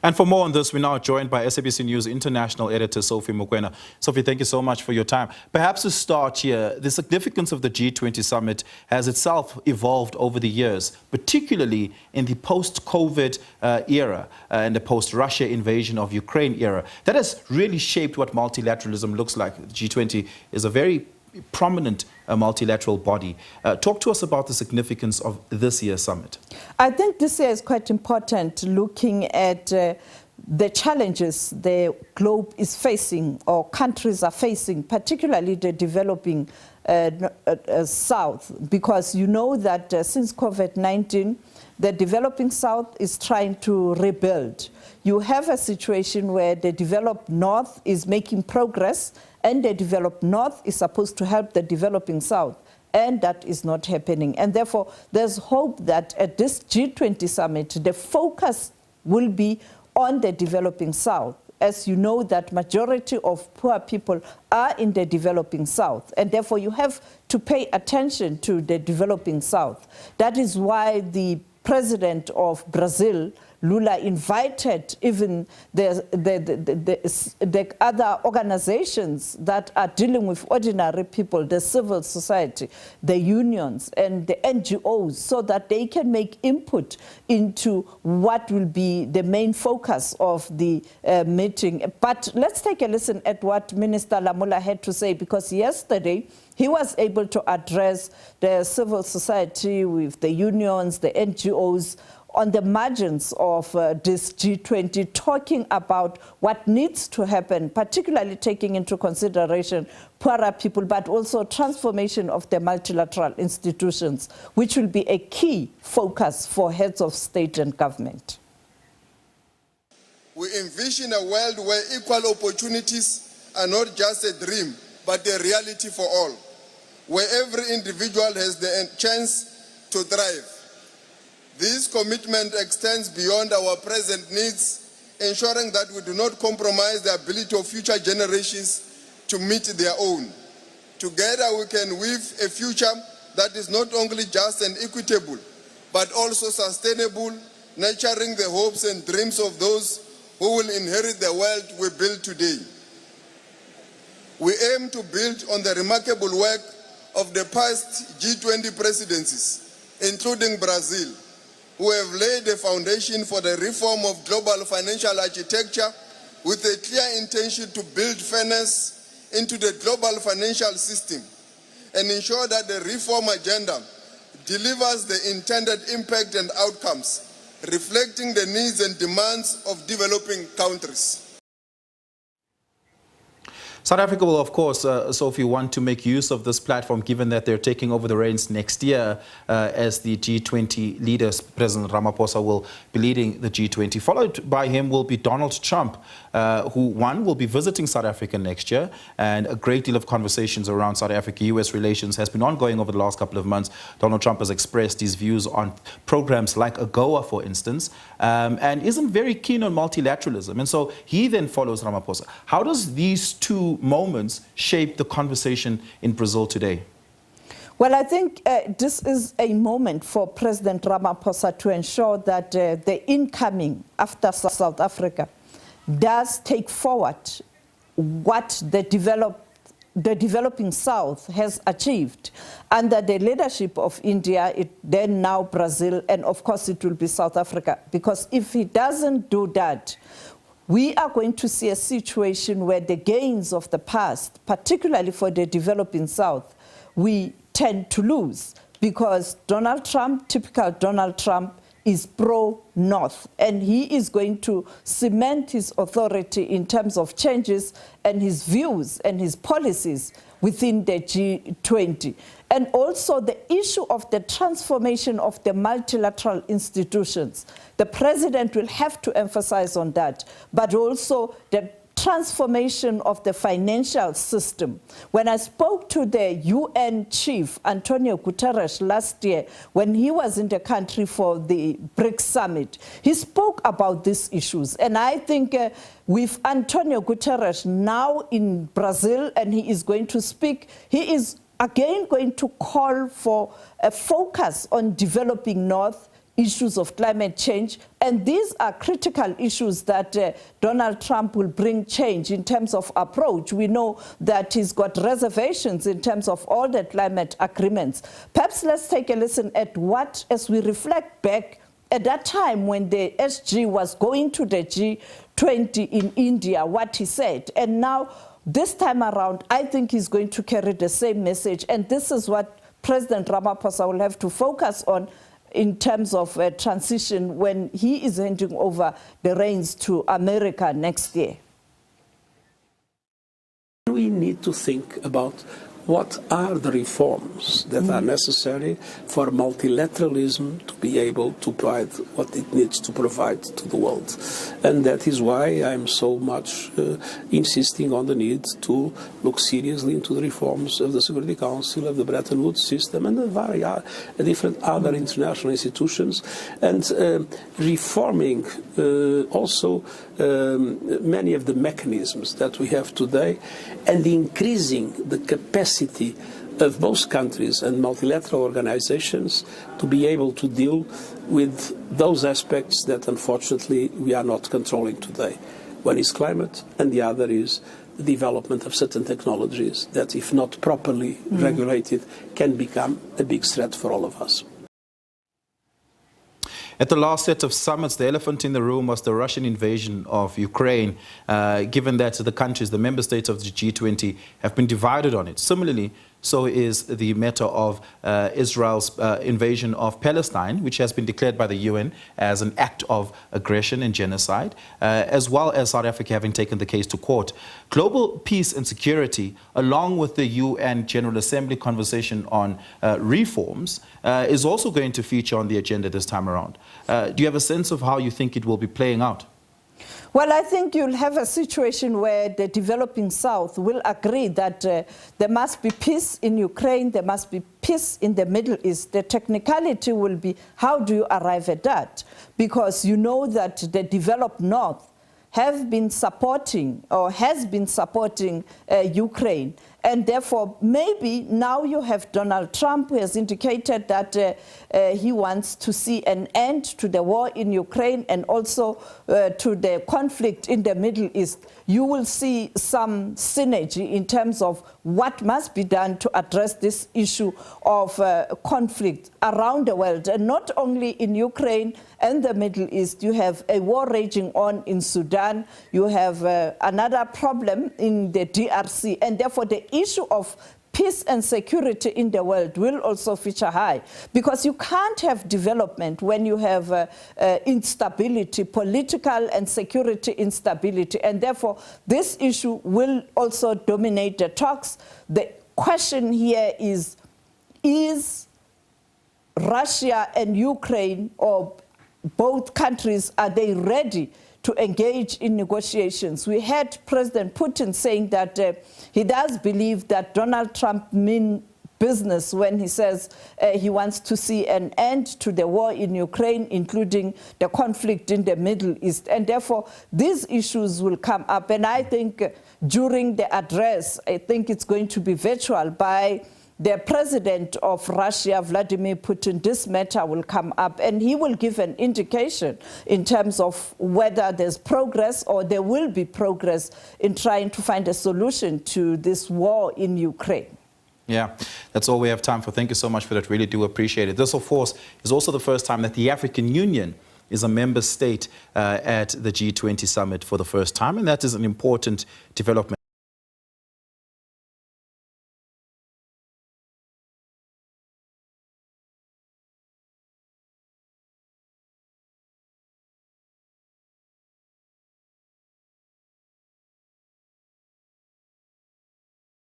And for more on this, we're now joined by SABC News International Editor Sophie Mokoena. Sophie, thank you so much for your time. Perhaps to start here, the significance of the G20 Summit has itself evolved over the years, particularly in the post-COVID era and the post-Russia invasion of Ukraine era. That has really shaped what multilateralism looks like. The G20 is a very prominent multilateral body. Talk to us about the significance of this year's summit. I think this year is quite important, looking at the challenges the globe is facing or countries are facing, particularly the developing South, because you know that since COVID-19, the developing South is trying to rebuild. You have a situation where the developed North is making progress, and the developed North is supposed to help the developing South, and that is not happening. And therefore, there's hope that at this G20 summit, the focus will be on the developing South. As you know, that majority of poor people are in the developing South, and therefore you have to pay attention to the developing South. That is why the president of Brazil, Lula, invited even the other organizations that are dealing with ordinary people, the civil society, the unions and the NGOs, so that they can make input into what will be the main focus of the meeting. But let's take a listen at what Minister Lamula had to say, because yesterday he was able to address the civil society with the unions, the NGOs, on the margins of this G20, talking about what needs to happen, particularly taking into consideration poorer people, but also transformation of the multilateral institutions, which will be a key focus for heads of state and government. We envision a world where equal opportunities are not just a dream, but a reality for all, where every individual has the chance to thrive. This commitment extends beyond our present needs, ensuring that we do not compromise the ability of future generations to meet their own. Together we can weave a future that is not only just and equitable, but also sustainable, nurturing the hopes and dreams of those who will inherit the world we build today. We aim to build on the remarkable work of the past G20 presidencies, including Brazil, who have laid the foundation for the reform of global financial architecture with a clear intention to build fairness into the global financial system and ensure that the reform agenda delivers the intended impact and outcomes, reflecting the needs and demands of developing countries. South Africa will, of course, Sophie, want to make use of this platform, given that they're taking over the reins next year as the G20 leaders. President Ramaphosa will be leading the G20. Followed by him will be Donald Trump, who, will be visiting South Africa next year. And a great deal of conversations around South Africa-US relations has been ongoing over the last couple of months. Donald Trump has expressed his views on programs like AGOA, for instance, and isn't very keen on multilateralism. And so he then follows Ramaphosa. How does these two moments shape the conversation in Brazil today? Well, I think this is a moment for President Ramaphosa to ensure that the incoming after South Africa does take forward what the developing South has achieved under the leadership of India, then now Brazil, and of course it will be South Africa. Because if he doesn't do that, we are going to see a situation where the gains of the past, particularly for the developing South, we tend to lose, because Donald Trump, typical Donald Trump, is pro-North, and he is going to cement his authority in terms of changes and his views and his policies within the G20. And also the issue of the transformation of the multilateral institutions. The president will have to emphasize on that, but also the transformation of the financial system. When I spoke to the UN chief, Antonio Guterres, last year, when he was in the country for the BRICS summit, he spoke about these issues. And I think with Antonio Guterres now in Brazil, and he is going to speak, he is again going to call for a focus on developing North, issues of climate change. And these are critical issues that Donald Trump will bring change in terms of approach. We know that he's got reservations in terms of all the climate agreements. Perhaps let's take a listen at what, as we reflect back at that time when the SG was going to the G20 in India, what he said. And now, this time around, I think he's going to carry the same message. And this is what President Ramaphosa will have to focus on in terms of transition when he is handing over the reins to America next year. We need to think about what are the reforms that are necessary for multilateralism to be able to provide what it needs to provide to the world. And that is why I'm so much insisting on the need to look seriously into the reforms of the Security Council, of the Bretton Woods system, and the different other international institutions, and reforming also many of the mechanisms that we have today, and increasing the capacity of both countries and multilateral organizations to be able to deal with those aspects that unfortunately we are not controlling today. One is climate, and the other is the development of certain technologies that, if not properly regulated, can become a big threat for all of us. At the last set of summits, the elephant in the room was the Russian invasion of Ukraine, given that the countries, the member states of the G20, have been divided on it. Similarly, so is the matter of Israel's invasion of Palestine, which has been declared by the UN as an act of aggression and genocide, as well as South Africa having taken the case to court. Global peace and security, along with the UN General Assembly conversation on reforms, is also going to feature on the agenda this time around. Do you have a sense of how you think it will be playing out? Well, I think you'll have a situation where the developing South will agree that there must be peace in Ukraine, there must be peace in the Middle East. The technicality will be, how do you arrive at that? Because you know that the developed North have been supporting, or has been supporting Ukraine. And therefore, maybe now you have Donald Trump, who has indicated that he wants to see an end to the war in Ukraine and also to the conflict in the Middle East. You will see some synergy in terms of what must be done to address this issue of conflict around the world. And not only in Ukraine and the Middle East, you have a war raging on in Sudan, you have another problem in the DRC, and therefore the issue of peace and security in the world will also feature high, because you can't have development when you have instability, political and security instability, and therefore this issue will also dominate the talks. The question here is Russia and Ukraine, or both countries, are they ready to engage in negotiations? We had President Putin saying that he does believe that Donald Trump means business when he says he wants to see an end to the war in Ukraine, including the conflict in the Middle East. And therefore, these issues will come up. And I think during the address, I think it's going to be virtual by the president of Russia, Vladimir Putin. This matter will come up, and he will give an indication in terms of whether there's progress or there will be progress in trying to find a solution to this war in Ukraine. Yeah, that's all we have time for. Thank you so much for that. Really do appreciate it. This, of course, is also the first time that the African Union is a member state at the G20 Summit for the first time, and that is an important development.